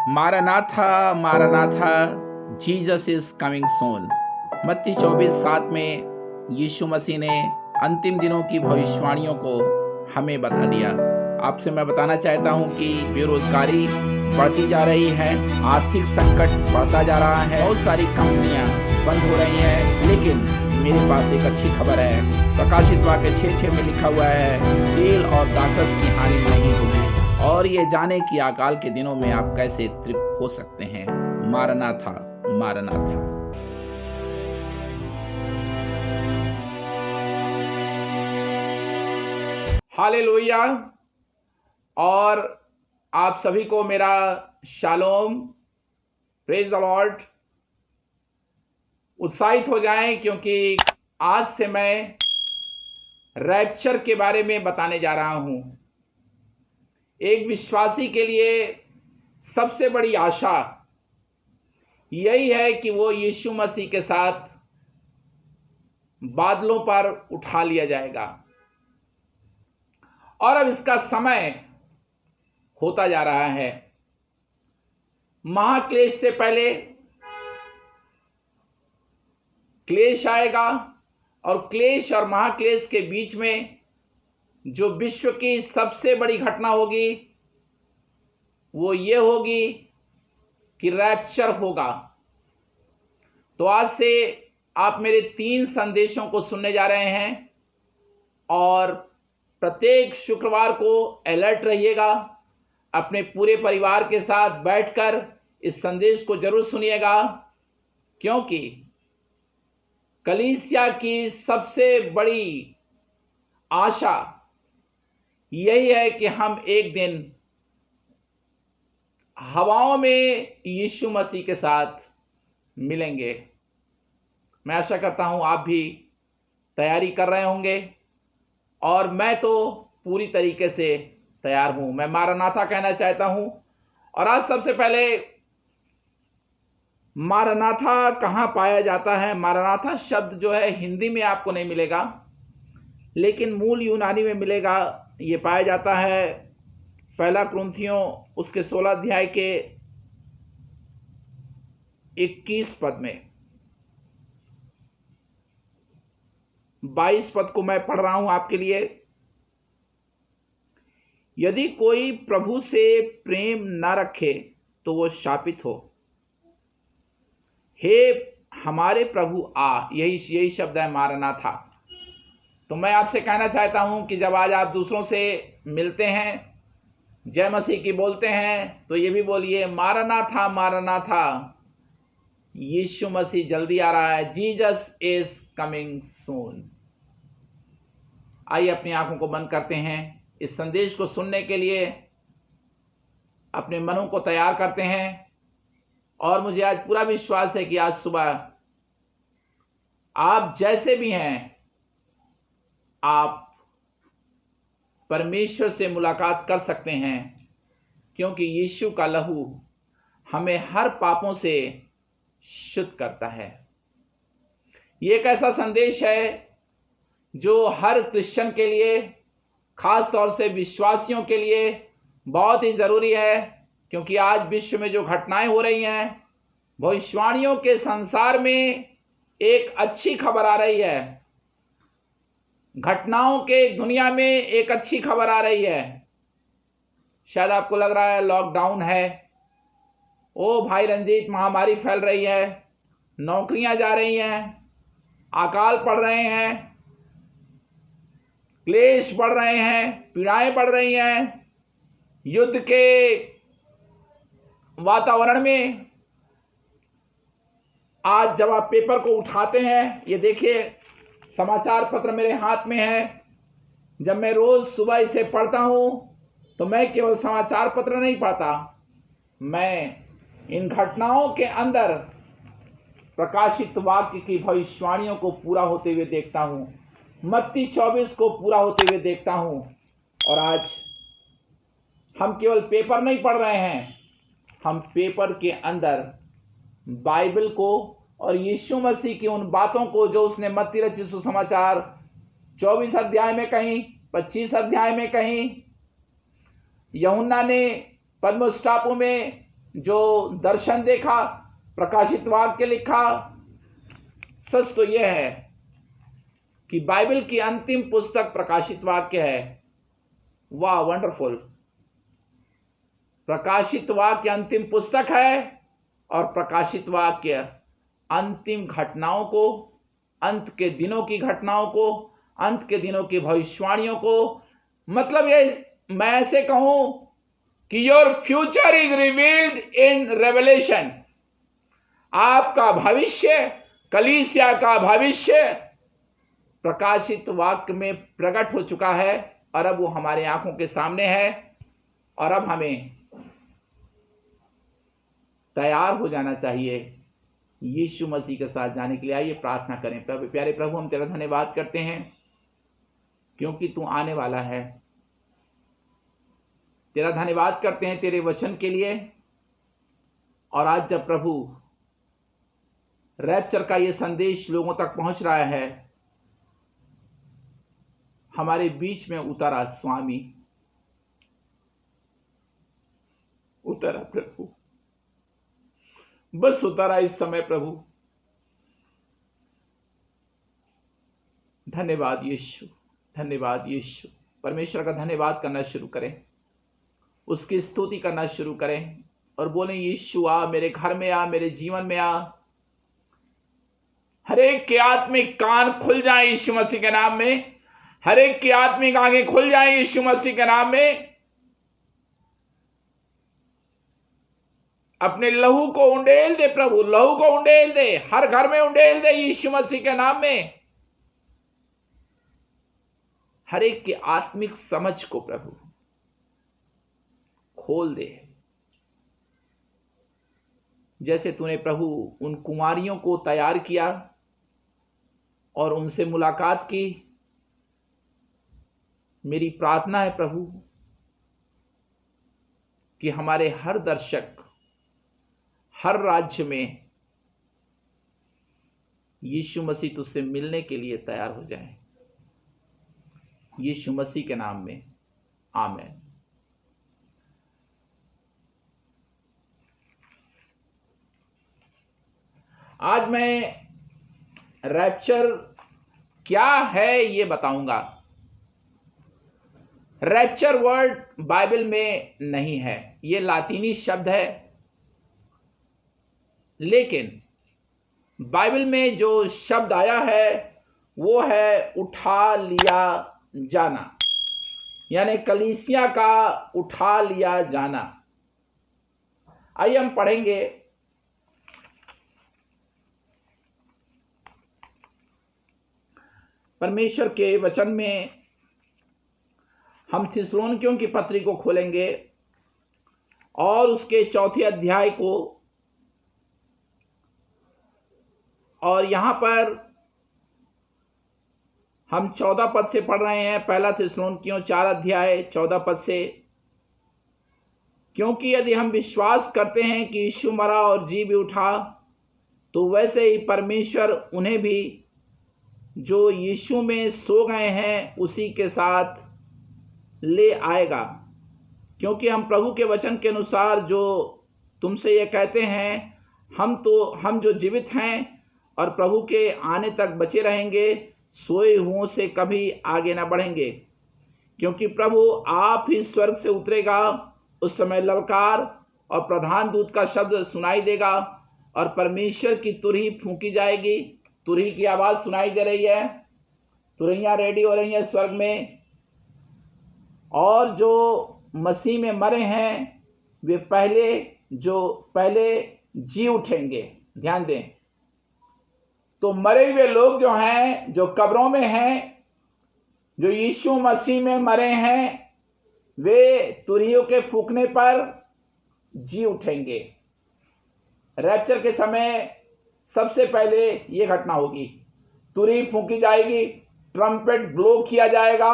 मारानाथा मारानाथा, Jesus is coming soon. मत्ती 24:7 में यीशु मसीह ने अंतिम दिनों की भविष्यवाणियों को हमें बता दिया। आपसे मैं बताना चाहता हूं कि बेरोजगारी बढ़ती जा रही है, आर्थिक संकट बढ़ता जा रहा है, बहुत सारी कंपनियां बंद हो रही हैं, लेकिन मेरे पास एक अच्छी खबर है। प्रकाशित वाक्य 6:6 में लिखा हुआ है, तेल और दाखरस की हानि नहीं होगी, और ये जाने कि अकाल के दिनों में आप कैसे तृप्त हो सकते हैं। मारनाथा मारनाथा। हालेलुया। और आप सभी को मेरा शालोम, प्रेज द लॉर्ड। उत्साहित हो जाएं, क्योंकि आज से मैं रैप्चर के बारे में बताने जा रहा हूं। एक विश्वासी के लिए सबसे बड़ी आशा यही है कि वो यीशु मसीह के साथ बादलों पर उठा लिया जाएगा। और अब इसका समय होता जा रहा है। महाक्लेश से पहले क्लेश आएगा, और क्लेश और महाक्लेश के बीच में जो विश्व की सबसे बड़ी घटना होगी वो ये होगी कि रैप्चर होगा। तो आज से आप मेरे 3 संदेशों को सुनने जा रहे हैं, और प्रत्येक शुक्रवार को अलर्ट रहिएगा। अपने पूरे परिवार के साथ बैठकर इस संदेश को जरूर सुनिएगा, क्योंकि कलीसिया की सबसे बड़ी आशा यही है कि हम एक दिन हवाओं में यीशु मसीह के साथ मिलेंगे। मैं आशा करता हूं आप भी तैयारी कर रहे होंगे, और मैं तो पूरी तरीके से तैयार हूं। मैं मारानाथा कहना चाहता हूं। और आज सबसे पहले, मारानाथा कहाँ पाया जाता है? मारानाथा शब्द जो है हिंदी में आपको नहीं मिलेगा, लेकिन मूल यूनानी में मिलेगा। ये पाया जाता है 1 कुरिन्थियों उसके 16 अध्याय के 21 पद में। 22 पद को मैं पढ़ रहा हूं आपके लिए। यदि कोई प्रभु से प्रेम न रखे तो वो शापित हो। हे हमारे प्रभु आ, यही शब्द है मारानाथा। तो मैं आपसे कहना चाहता हूं कि जब आज आप दूसरों से मिलते हैं, जय मसीह की बोलते हैं, तो ये भी बोलिए मारानाथा मारानाथा, यीशु मसीह जल्दी आ रहा है। Jesus is coming soon. आइए अपनी आंखों को बंद करते हैं। इस संदेश को सुनने के लिए अपने मनों को तैयार करते हैं। और मुझे आज पूरा विश्वास है कि आज सुबह आप जैसे भी हैं, आप परमेश्वर से मुलाकात कर सकते हैं, क्योंकि यीशु का लहू हमें हर पापों से शुद्ध करता है। ये एक ऐसा संदेश है जो हर क्रिश्चियन के लिए, खास तौर से विश्वासियों के लिए बहुत ही ज़रूरी है, क्योंकि आज विश्व में जो घटनाएं हो रही हैं, भविष्यवाणियों के संसार में एक अच्छी खबर आ रही है। घटनाओं के दुनिया में एक अच्छी खबर आ रही है। शायद आपको लग रहा है लॉकडाउन है, ओ भाई रंजीत, महामारी फैल रही है, नौकरियां जा रही हैं, अकाल पड़ रहे हैं, क्लेश बढ़ रहे हैं, पीड़ाएं बढ़ रही हैं, युद्ध के वातावरण में। आज जब आप पेपर को उठाते हैं, ये देखिए समाचार पत्र मेरे हाथ में है। जब मैं रोज सुबह इसे पढ़ता हूं, तो मैं केवल समाचार पत्र नहीं पढ़ता, मैं इन घटनाओं के अंदर प्रकाशित वाक्य की भविष्यवाणियों को पूरा होते हुए देखता हूं। मत्ती 24 को पूरा होते हुए देखता हूं। और आज हम केवल पेपर नहीं पढ़ रहे हैं, हम पेपर के अंदर बाइबल को और यीशु मसीह की उन बातों को जो उसने मत्ती रचित सुसमाचार 24 अध्याय में कहीं, 25 अध्याय में कहीं, यूहन्ना ने पद्मोस टापू में जो दर्शन देखा, प्रकाशित वाक्य लिखा, सच तो यह है कि बाइबल की अंतिम पुस्तक प्रकाशित वाक्य है। वाह, वंडरफुल। प्रकाशित वाक्य अंतिम पुस्तक है और प्रकाशित वाक्य अंतिम घटनाओं को, अंत के दिनों की घटनाओं को, अंत के दिनों की भविष्यवाणियों को, मतलब ये मैं ऐसे कहूं कि your future is revealed in revelation. आपका भविष्य, कलीसिया का भविष्य प्रकाशित वाक्य में प्रकट हो चुका है और अब वो हमारे आंखों के सामने है और अब हमें तैयार हो जाना चाहिए यीशु मसीह के साथ जाने के लिए। आइए प्रार्थना करें। प्यारे प्रभु, हम तेरा धन्यवाद करते हैं क्योंकि तू आने वाला है। तेरा धन्यवाद करते हैं तेरे वचन के लिए। और आज जब प्रभु रैप्चर का ये संदेश लोगों तक पहुंच रहा है, हमारे बीच में उतरा स्वामी, उतरा प्रभु, बस उतरा इस समय प्रभु। धन्यवाद यीशु, धन्यवाद यीशु। परमेश्वर का धन्यवाद करना शुरू करें, उसकी स्तुति करना शुरू करें और बोलें, यीशु आ, मेरे घर में आ, मेरे जीवन में आ। हर एक के आत्मिक कान खुल जाए यीशु मसीह के नाम में। हर एक की आत्मिक आंखें खुल जाए यीशु मसीह के नाम में। अपने लहू को उंडेल दे प्रभु, लहू को उंडेल दे, हर घर में उंडेल दे यीशु मसीह के नाम में। हर एक की आत्मिक समझ को प्रभु खोल दे, जैसे तूने प्रभु उन कुमारियों को तैयार किया और उनसे मुलाकात की। मेरी प्रार्थना है प्रभु कि हमारे हर दर्शक हर राज्य में यीशु मसीह तुझसे मिलने के लिए तैयार हो जाए, यीशु मसीह के नाम में, आमीन। आज मैं रैप्चर क्या है ये बताऊंगा। रैप्चर वर्ड बाइबल में नहीं है, ये लातीनी शब्द है, लेकिन बाइबल में जो शब्द आया है वो है उठा लिया जाना, यानी कलीसिया का उठा लिया जाना। आइए हम पढ़ेंगे परमेश्वर के वचन में। हम थिस्सलुनीकियों की पत्री को खोलेंगे और उसके 4 अध्याय को, और यहां पर हम 14 पद से पढ़ रहे हैं। पहला थिस्सलुनीकियों 4 अध्याय 14 पद से। क्योंकि यदि हम विश्वास करते हैं कि यीशु मरा और जी भी उठा, तो वैसे ही परमेश्वर उन्हें भी जो यीशु में सो गए हैं उसी के साथ ले आएगा। क्योंकि हम प्रभु के वचन के अनुसार जो तुमसे ये कहते हैं, हम जो जीवित हैं और प्रभु के आने तक बचे रहेंगे, सोए हुओं से कभी आगे न बढ़ेंगे। क्योंकि प्रभु आप ही स्वर्ग से उतरेगा, उस समय ललकार और प्रधान दूत का शब्द सुनाई देगा और परमेश्वर की तुरही फूंकी जाएगी। तुरही की आवाज़ सुनाई दे रही है, तुरहियाँ रेडी हो रही हैं स्वर्ग में। और जो मसीह में मरे हैं वे पहले जी उठेंगे। ध्यान दें, तो मरे हुए लोग जो हैं, जो कब्रों में हैं, जो यीशु मसीह में मरे हैं, वे तुरहियों के फूंकने पर जी उठेंगे। रैप्चर के समय सबसे पहले ये घटना होगी, तुरही फूंकी जाएगी, ट्रम्पेट ब्लो किया जाएगा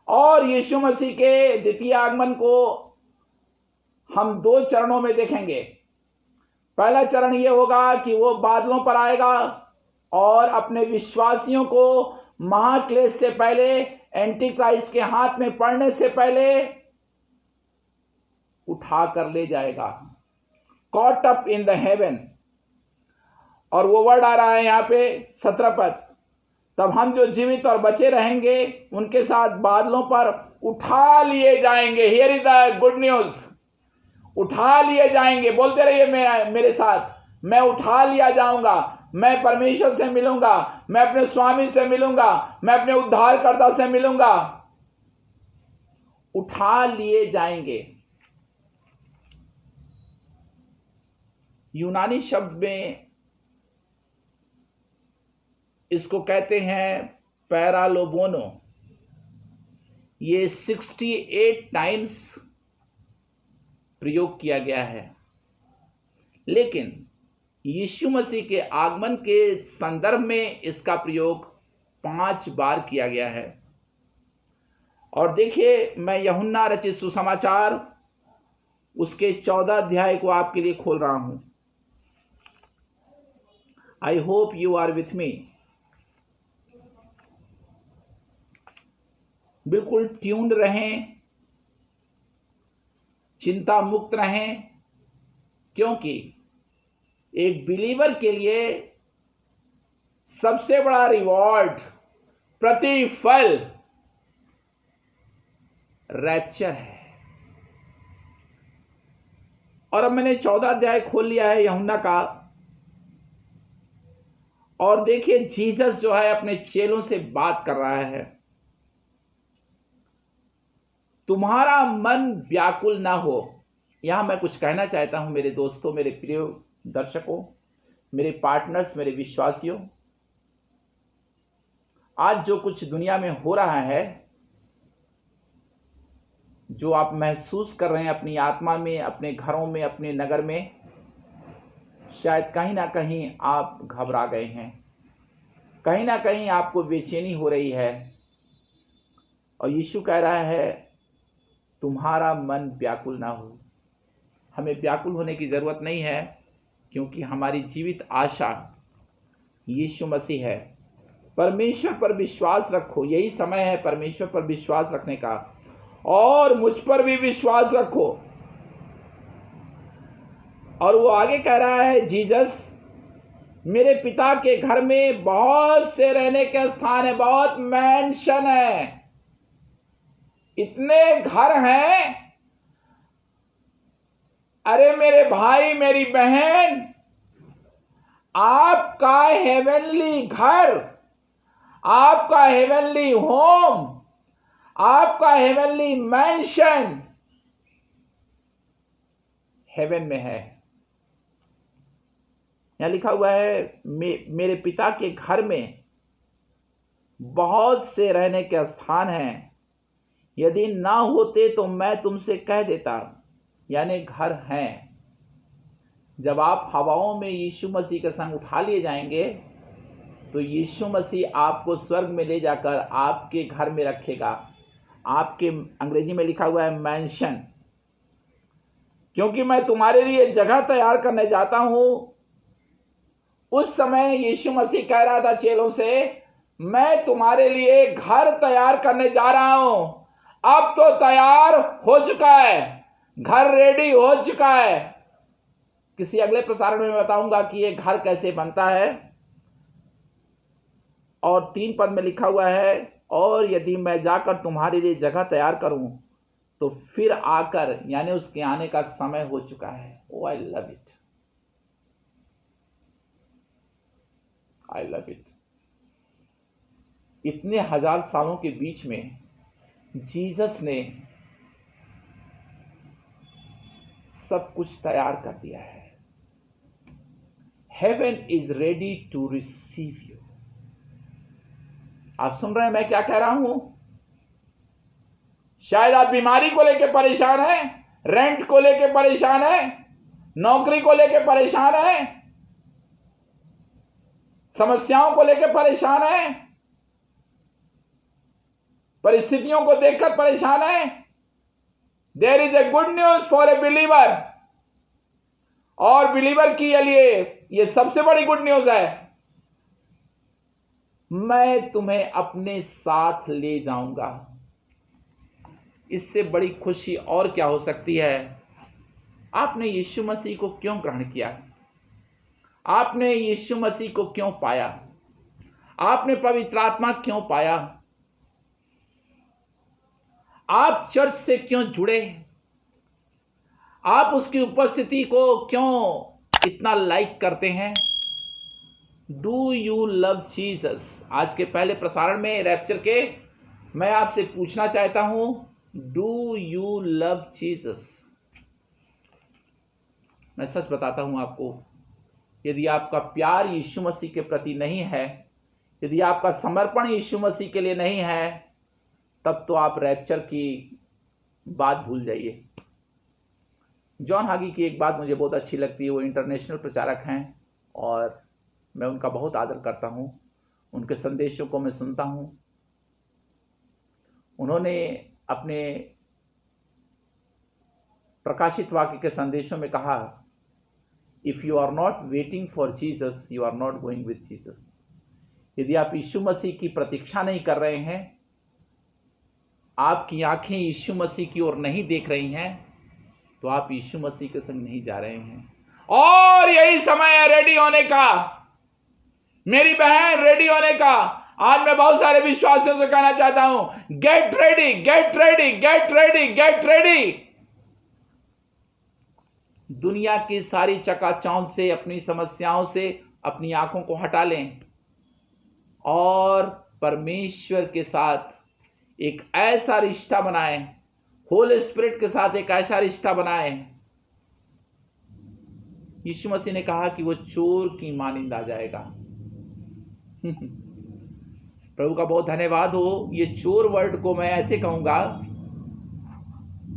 और यीशु मसीह के द्वितीय आगमन को हम 2 चरणों में देखेंगे। पहला चरण ये होगा कि वो बादलों पर आएगा और अपने विश्वासियों को महाक्लेश से पहले, एंटी क्राइस्ट के हाथ में पड़ने से पहले उठा कर ले जाएगा। Caught up in the haven. और वो वर्ड आ रहा है यहाँ पे 17 पद, तब हम जो जीवित और बचे रहेंगे उनके साथ बादलों पर उठा लिए जाएंगे। Here is the good news, उठा लिए जाएंगे। बोलते रहिए मेरे साथ, मैं उठा लिया जाऊंगा, मैं परमेश्वर से मिलूंगा, मैं अपने स्वामी से मिलूंगा, मैं अपने उद्धारकर्ता से मिलूंगा। उठा लिए जाएंगे। यूनानी शब्द में इसको कहते हैं पैरालोबोनो। ये 68 टाइम्स प्रयोग किया गया है, लेकिन यीशु मसीह के आगमन के संदर्भ में इसका प्रयोग 5 बार किया गया है। और देखिए, मैं यूहन्ना रचित सुसमाचार उसके 14 अध्याय को आपके लिए खोल रहा हूं। I hope you are with me. बिल्कुल ट्यून्ड रहें, चिंता मुक्त रहें, क्योंकि एक बिलीवर के लिए सबसे बड़ा रिवॉर्ड, प्रतिफल रैप्चर है। और अब मैंने 14 अध्याय खोल लिया है यूहन्ना का, और देखिए जीसस जो है अपने चेलों से बात कर रहा है। तुम्हारा मन व्याकुल ना हो। यहां मैं कुछ कहना चाहता हूं मेरे दोस्तों, मेरे प्रिय दर्शकों, मेरे पार्टनर्स, मेरे विश्वासियों। आज जो कुछ दुनिया में हो रहा है, जो आप महसूस कर रहे हैं अपनी आत्मा में, अपने घरों में, अपने नगर में, शायद कहीं ना कहीं आप घबरा गए हैं, कहीं ना कहीं आपको बेचैनी हो रही है। और यीशु कह रहा है तुम्हारा मन व्याकुल ना हो। हमें व्याकुल होने की ज़रूरत नहीं है, क्योंकि हमारी जीवित आशा यीशु मसीह है। परमेश्वर पर विश्वास रखो, यही समय है परमेश्वर पर विश्वास रखने का, और मुझ पर भी विश्वास रखो। और वो आगे कह रहा है जीसस, मेरे पिता के घर में बहुत से रहने के स्थान है, बहुत मैंशन है, इतने घर हैं। अरे मेरे भाई, मेरी बहन, आपका हेवनली घर, आपका हेवनली होम, आपका हेवनली मैंशन हेवन में है। यहां लिखा हुआ है मेरे पिता के घर में बहुत से रहने के स्थान हैं, यदि ना होते तो मैं तुमसे कह देता। यानी घर हैं। जब आप हवाओं में यीशु मसीह के संग उठा लिए जाएंगे, तो यीशु मसीह आपको स्वर्ग में ले जाकर आपके घर में रखेगा। आपके, अंग्रेजी में लिखा हुआ है मैंशन। क्योंकि मैं तुम्हारे लिए जगह तैयार करने जाता हूं। उस समय यीशु मसीह कह रहा था चेलों से, मैं तुम्हारे लिए घर तैयार करने जा रहा हूं। अब तो तैयार हो चुका है, घर रेडी हो चुका है। किसी अगले प्रसारण में बताऊंगा कि ये घर कैसे बनता है। और 3 पद में लिखा हुआ है, और यदि मैं जाकर तुम्हारे लिए जगह तैयार करूं तो फिर आकर, यानी उसके आने का समय हो चुका है। Oh I love it, I love it. इतने 1000 सालों के बीच में जीसस ने सब कुछ तैयार कर दिया है। Heaven is ready to receive you. आप सुन रहे हैं मैं क्या कह रहा हूं? शायद आप बीमारी को लेकर परेशान हैं, रेंट को लेकर परेशान हैं, नौकरी को लेकर परेशान हैं, समस्याओं को लेकर परेशान हैं, परिस्थितियों को देखकर परेशान है। There is a good news for a believer. और बिलीवर के लिए यह सबसे बड़ी गुड न्यूज है, मैं तुम्हें अपने साथ ले जाऊंगा। इससे बड़ी खुशी और क्या हो सकती है आपने यीशु मसीह को क्यों ग्रहण किया? आपने यीशु मसीह को क्यों पाया? आपने पवित्र आत्मा क्यों पाया? आप चर्च से क्यों जुड़े? आप उसकी उपस्थिति को क्यों इतना लाइक करते हैं? Do you love Jesus? आज के पहले प्रसारण में रैप्चर के मैं आपसे पूछना चाहता हूं, डू यू लव जीसस? मैं सच बताता हूं आपको, यदि आपका प्यार यीशु मसीह के प्रति नहीं है, यदि आपका समर्पण यीशु मसीह के लिए नहीं है, तब तो आप रैप्चर की बात भूल जाइए। जॉन हागी की एक बात मुझे बहुत अच्छी लगती है। वो इंटरनेशनल प्रचारक हैं और मैं उनका बहुत आदर करता हूं। उनके संदेशों को मैं सुनता हूं। उन्होंने अपने प्रकाशित वाक्य के संदेशों में कहा, if you are not waiting for Jesus, you are not going with Jesus. यदि आप यीशु मसीह की प्रतीक्षा नहीं कर रहे हैं, आपकी आंखें यीशु मसीह की ओर नहीं देख रही हैं, तो आप यीशु मसीह के संग नहीं जा रहे हैं। और यही समय है रेडी होने का। मेरी बहन, रेडी होने का। आज मैं बहुत सारे विश्वासियों से कहना चाहता हूं, get ready, get ready, get ready, get ready. दुनिया की सारी चकाचौंध से, अपनी समस्याओं से अपनी आंखों को हटा लें और परमेश्वर के साथ एक ऐसा रिश्ता बनाएं, होली स्पिरिट के साथ एक ऐसा रिश्ता बनाएं। यीशु मसीह ने कहा कि वो चोर की मानिंद आ जाएगा। प्रभु का बहुत धन्यवाद हो। ये चोर वर्ड को मैं ऐसे कहूंगा,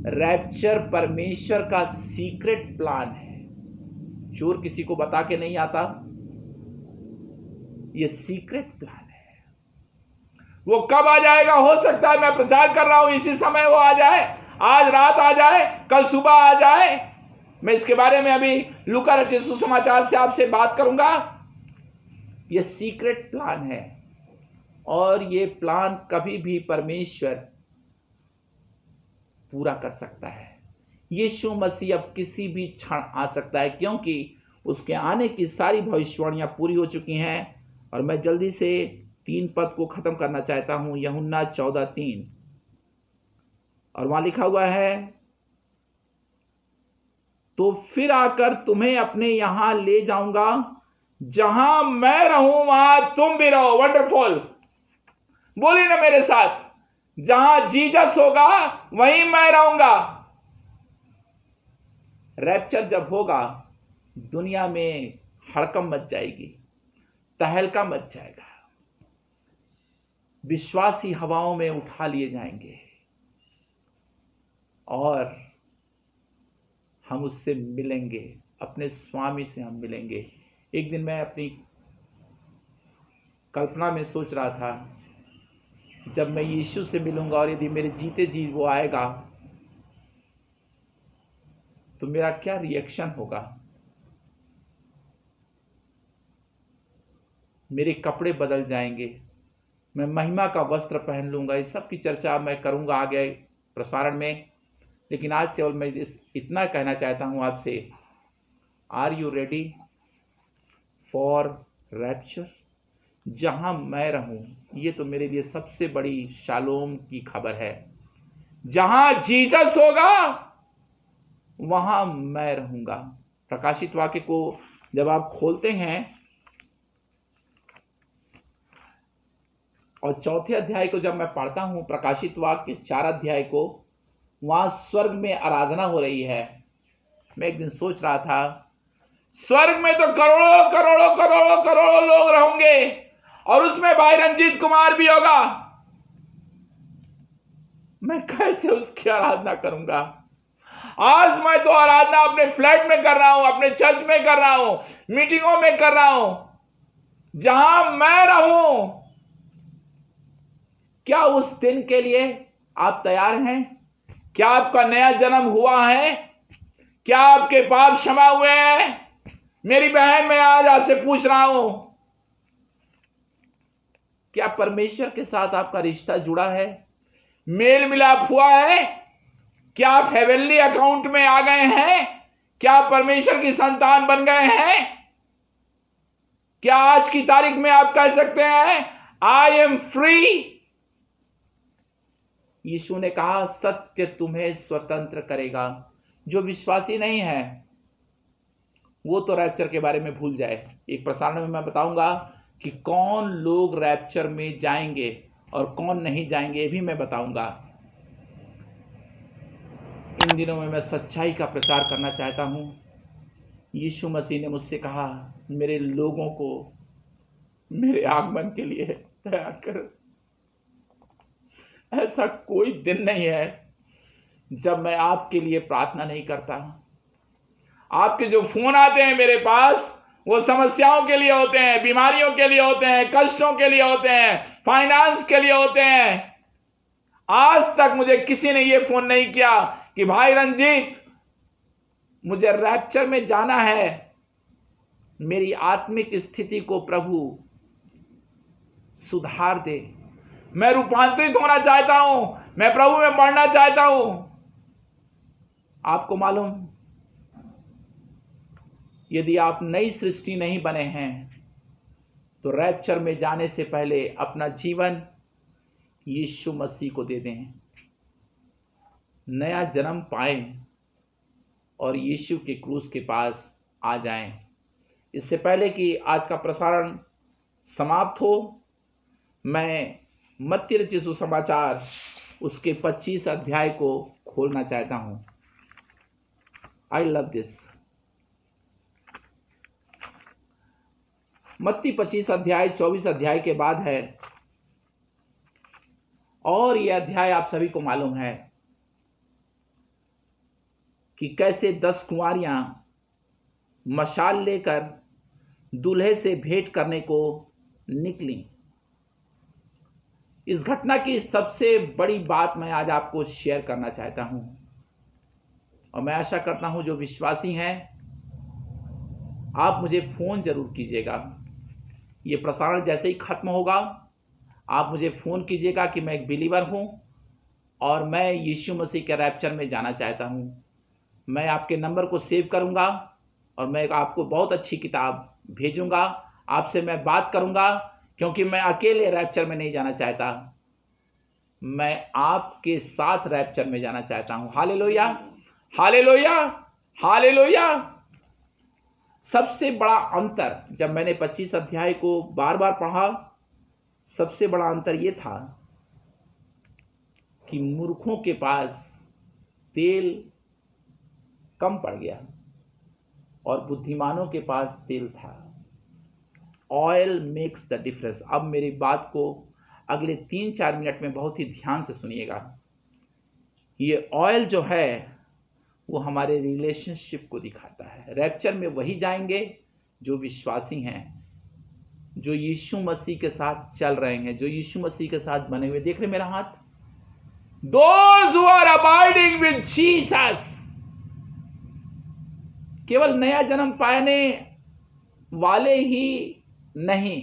रैप्चर परमेश्वर का सीक्रेट प्लान है। चोर किसी को बता के नहीं आता, ये सीक्रेट प्लान है। वो कब आ जाएगा? हो सकता है मैं प्रचार कर रहा हूं इसी समय वो आ जाए, आज रात आ जाए, कल सुबह आ जाए। मैं इसके बारे में अभी लूका रचित सुसमाचार से आपसे बात करूंगा। ये सीक्रेट प्लान है और ये प्लान कभी भी परमेश्वर पूरा कर सकता है। यीशु मसीह अब किसी भी क्षण आ सकता है, क्योंकि उसके आने की सारी भविष्यवाणियां पूरी हो चुकी हैं। और मैं जल्दी से 3 पद को खत्म करना चाहता हूं। यूहन्ना 14:3, और वहां लिखा हुआ है, तो फिर आकर तुम्हें अपने यहां ले जाऊंगा, जहां मैं रहूं वहां तुम भी रहो। वंडरफुल, बोलिए ना मेरे साथ, जहां जीसस होगा वहीं मैं रहूंगा। रैप्चर जब होगा, दुनिया में हड़कंप मच जाएगी, तहलका मच जाएगा। विश्वासी हवाओं में उठा लिए जाएंगे और हम उससे मिलेंगे, अपने स्वामी से हम मिलेंगे। एक दिन मैं अपनी कल्पना में सोच रहा था, जब मैं यीशु से मिलूंगा और यदि मेरे जीते जी वो आएगा, तो मेरा क्या रिएक्शन होगा। मेरे कपड़े बदल जाएंगे, मैं महिमा का वस्त्र पहन लूंगा। इस सब की चर्चा मैं करूंगा आगे प्रसारण में, लेकिन आज से और मैं इतना कहना चाहता हूं आपसे, are you ready for rapture? जहां मैं रहूं, ये तो मेरे लिए सबसे बड़ी शालोम की खबर है। जहां जीसस होगा वहां मैं रहूंगा। प्रकाशित वाक्य को जब आप खोलते हैं और 4थे अध्याय को जब मैं पढ़ता हूं, प्रकाशित वाक्य 4 अध्याय को, वहां स्वर्ग में आराधना हो रही है। मैं एक दिन सोच रहा था, स्वर्ग में तो करोड़ों करोड़ों करोड़ों करोड़ों लोग रहेंगे और उसमें भाई रंजीत कुमार भी होगा। मैं कैसे उसकी आराधना करूंगा? आज मैं तो आराधना अपने फ्लैट में कर रहा हूं, अपने चर्च में कर रहा हूं, मीटिंगों में कर रहा हूं, जहां मैं रहूं। क्या उस दिन के लिए आप तैयार हैं? क्या आपका नया जन्म हुआ है? क्या आपके पाप क्षमा हुए हैं? मेरी बहन, मैं आज आपसे पूछ रहा हूं, क्या परमेश्वर के साथ आपका रिश्ता जुड़ा है? मेल मिलाप हुआ है? क्या आप हेवनली अकाउंट में आ गए हैं? क्या परमेश्वर की संतान बन गए हैं? क्या आज की तारीख में आप कह सकते हैं आई एम फ्री? यीशु ने कहा सत्य तुम्हें स्वतंत्र करेगा। जो विश्वासी नहीं है वो तो रैप्चर के बारे में भूल जाए। एक प्रसारण में मैं बताऊंगा कि कौन लोग रैप्चर में जाएंगे और कौन नहीं जाएंगे, ये भी मैं बताऊंगा। इन दिनों में मैं सच्चाई का प्रचार करना चाहता हूं। यीशु मसीह ने मुझसे कहा मेरे लोगों को मेरे आगमन के लिए तैयार कर। ऐसा कोई दिन नहीं है जब मैं आपके लिए प्रार्थना नहीं करता। आपके जो फोन आते हैं मेरे पास वो समस्याओं के लिए होते हैं, बीमारियों के लिए होते हैं, कष्टों के लिए होते हैं, फाइनेंस के लिए होते हैं। आज तक मुझे किसी ने ये फोन नहीं किया कि भाई रंजीत मुझे रैप्चर में जाना है, मेरी आत्मिक स्थिति को प्रभु सुधार दे, मैं रूपांतरित होना चाहता हूं, मैं प्रभु में बढ़ना चाहता हूं। आपको मालूम, यदि आप नई सृष्टि नहीं बने हैं तो रैप्चर में जाने से पहले अपना जीवन यीशु मसीह को दे दें, नया जन्म पाएं और यीशु के क्रूस के पास आ जाएं। इससे पहले कि आज का प्रसारण समाप्त हो, मैं मत्ती रचित सुसमाचार उसके 25 अध्याय को खोलना चाहता हूं। I love this. मत्ती 25 अध्याय 24 अध्याय के बाद है और यह अध्याय आप सभी को मालूम है कि कैसे 10 कुंवारियां मशाल लेकर दूल्हे से भेंट करने को निकली। इस घटना की सबसे बड़ी बात मैं आज आपको शेयर करना चाहता हूं और मैं आशा करता हूं जो विश्वासी हैं आप मुझे फोन जरूर कीजिएगा। ये प्रसारण जैसे ही खत्म होगा आप मुझे फ़ोन कीजिएगा कि मैं एक बिलीवर हूँ और मैं यीशु मसीह के रैप्चर में जाना चाहता हूँ। मैं आपके नंबर को सेव करूँगा और मैं आपको बहुत अच्छी किताब भेजूँगा, आपसे मैं बात करूँगा, क्योंकि मैं अकेले रैप्चर में नहीं जाना चाहता, मैं आपके साथ रैप्चर में जाना चाहता हूँ। Hallelujah, hallelujah, hallelujah. सबसे बड़ा अंतर, जब मैंने 25 अध्याय को बार बार पढ़ा, सबसे बड़ा अंतर ये था कि मूर्खों के पास तेल कम पड़ गया और बुद्धिमानों के पास तेल था। Oil makes the difference. अब मेरी बात को अगले 3-4 मिनट में बहुत ही ध्यान से सुनिएगा। ये ऑयल जो है वो हमारे रिलेशनशिप को दिखाता है। रैप्चर में वही जाएंगे जो विश्वासी हैं, जो यीशु मसीह के साथ चल रहे हैं, जो यीशु मसीह के साथ बने हुए। देख रहे मेरा हाथ? Those who are abiding with Jesus। केवल नया जन्म पाने वाले ही नहीं,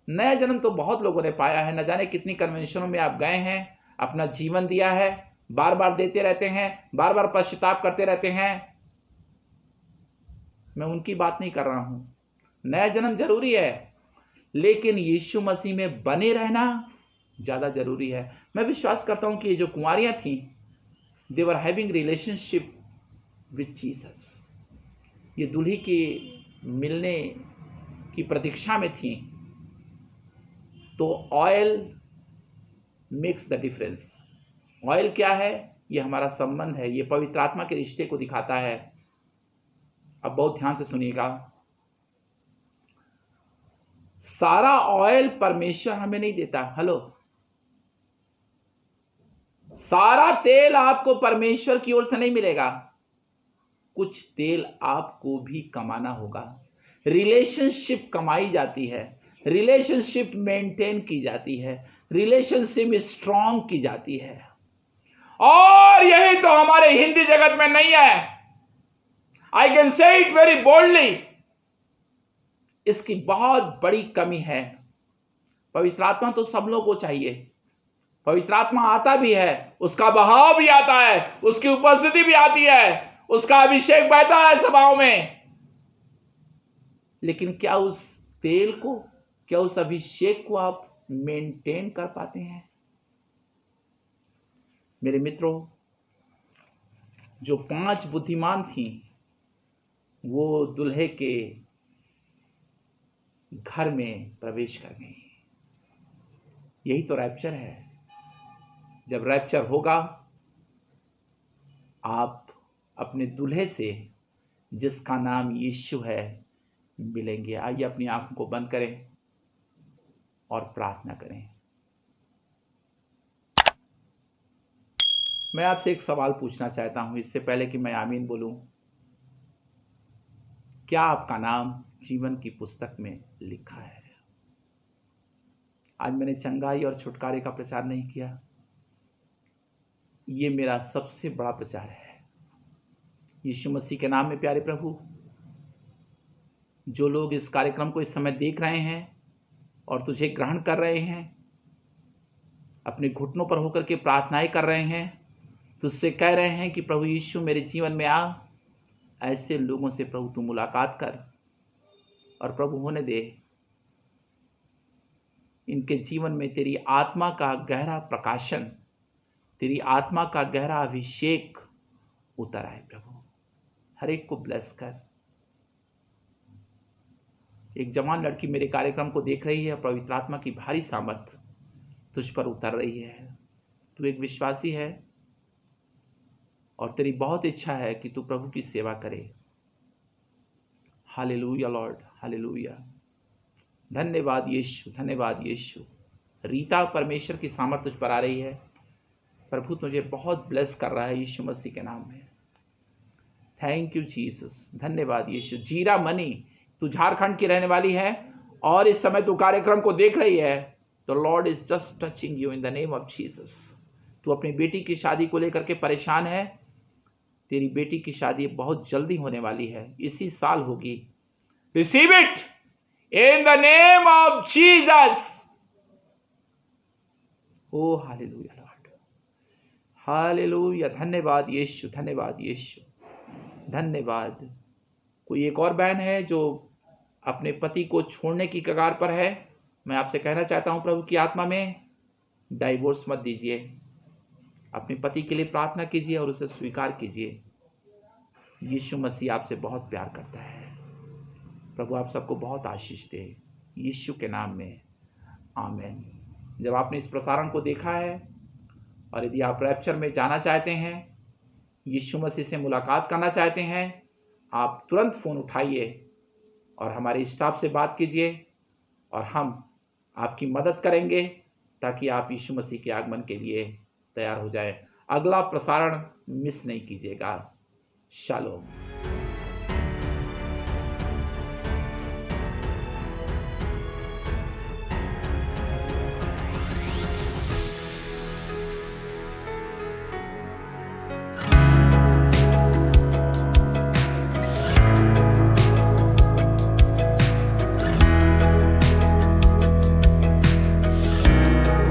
नया जन्म तो बहुत लोगों ने पाया है। न जाने कितनी कन्वेंशनों में आप गए हैं, अपना जीवन दिया है, बार बार देते रहते हैं, बार बार पश्चाताप करते रहते हैं। मैं उनकी बात नहीं कर रहा हूं। नया जन्म जरूरी है, लेकिन यीशु मसीह में बने रहना ज्यादा जरूरी है। मैं विश्वास करता हूं कि ये जो कुंवारियां थीं, they were having relationship with Jesus. ये दूल्हे के मिलने की प्रतीक्षा में थी। तो oil makes the difference. Oil क्या है? ये हमारा संबंध है, ये पवित्र आत्मा के रिश्ते को दिखाता है। अब बहुत ध्यान से सुनिएगा। सारा ऑयल परमेश्वर हमें नहीं देता। हेलो, सारा तेल आपको परमेश्वर की ओर से नहीं मिलेगा। कुछ तेल आपको भी कमाना होगा। रिलेशनशिप कमाई जाती है, रिलेशनशिप मेंटेन की जाती है, रिलेशनशिप स्ट्रांग की जाती है। और यही तो हमारे हिंदी जगत में नहीं है। I can say it very boldly. इसकी बहुत बड़ी कमी है। पवित्र आत्मा तो सब लोगों को चाहिए। पवित्र आत्मा आता भी है, उसका बहाव भी आता है, उसकी उपस्थिति भी आती है, उसका अभिषेक बहता है सभाओं में, लेकिन क्या उस तेल को, क्या उस अभिषेक को आप मेंटेन कर पाते हैं? मेरे मित्रों, जो 5 बुद्धिमान थी वो दुल्हे के घर में प्रवेश कर गई। यही तो रैप्चर है। जब रैप्चर होगा, आप अपने दुल्हे से, जिसका नाम यीशु है, मिलेंगे। आइए अपनी आंखों को बंद करें और प्रार्थना करें। मैं आपसे एक सवाल पूछना चाहता हूं इससे पहले कि मैं आमीन बोलूं। क्या आपका नाम जीवन की पुस्तक में लिखा है? आज मैंने चंगाई और छुटकारे का प्रचार नहीं किया। ये मेरा सबसे बड़ा प्रचार है। यीशु मसीह के नाम में प्यारे प्रभु, जो लोग इस कार्यक्रम को इस समय देख रहे हैं और तुझे ग्रहण कर रहे हैं, अपने घुटनों पर होकर के प्रार्थनाएं कर रहे हैं, तुझसे कह रहे हैं कि प्रभु यीशु मेरे जीवन में आ, ऐसे लोगों से प्रभु तू मुलाकात कर और प्रभु होने दे इनके जीवन में तेरी आत्मा का गहरा प्रकाशन, तेरी आत्मा का गहरा अभिषेक उतर आए। प्रभु हर एक को ब्लेस कर। एक जवान लड़की मेरे कार्यक्रम को देख रही है, पवित्र आत्मा की भारी सामर्थ तुझ पर उतर रही है। तू एक विश्वासी है और तेरी बहुत इच्छा है कि तू प्रभु की सेवा करे। Hallelujah lord, hallelujah. धन्यवाद यीशु, धन्यवाद यीशु। रीता, परमेश्वर की सामर्थ तुझ पर आ रही है। प्रभु तुझे बहुत ब्लेस कर रहा है यीशु मसीह के नाम में। थैंक यू जीसस, धन्यवाद यीशु। जीरा मनी, तू झारखंड की रहने वाली है और इस समय तू कार्यक्रम को देख रही है, तो Lord is just touching you in the name of Jesus. तू अपनी बेटी की शादी को लेकर के परेशान है। तेरी बेटी की शादी बहुत जल्दी होने वाली है, इसी साल होगी। Receive it in the name of Jesus. Oh hallelujah lord, hallelujah. धन्यवाद यीशु, धन्यवाद यीशु, धन्यवाद। कोई एक और बहन है जो अपने पति को छोड़ने की कगार पर है। मैं आपसे कहना चाहता हूं प्रभु की आत्मा में, डाइवोर्स मत दीजिए। अपने पति के लिए प्रार्थना कीजिए और उसे स्वीकार कीजिए। यीशु मसीह आपसे बहुत प्यार करता है। प्रभु आप सबको बहुत आशीष दे, यीशु के नाम में, आमीन। जब आपने इस प्रसारण को देखा है और यदि आप रैप्चर में जाना चाहते हैं, यीशु मसीह से मुलाकात करना चाहते हैं, आप तुरंत फ़ोन उठाइए और हमारे स्टाफ से बात कीजिए और हम आपकी मदद करेंगे ताकि आप यीशु मसीह के आगमन के लिए तैयार हो जाए। अगला प्रसारण मिस नहीं कीजिएगा। शालोम।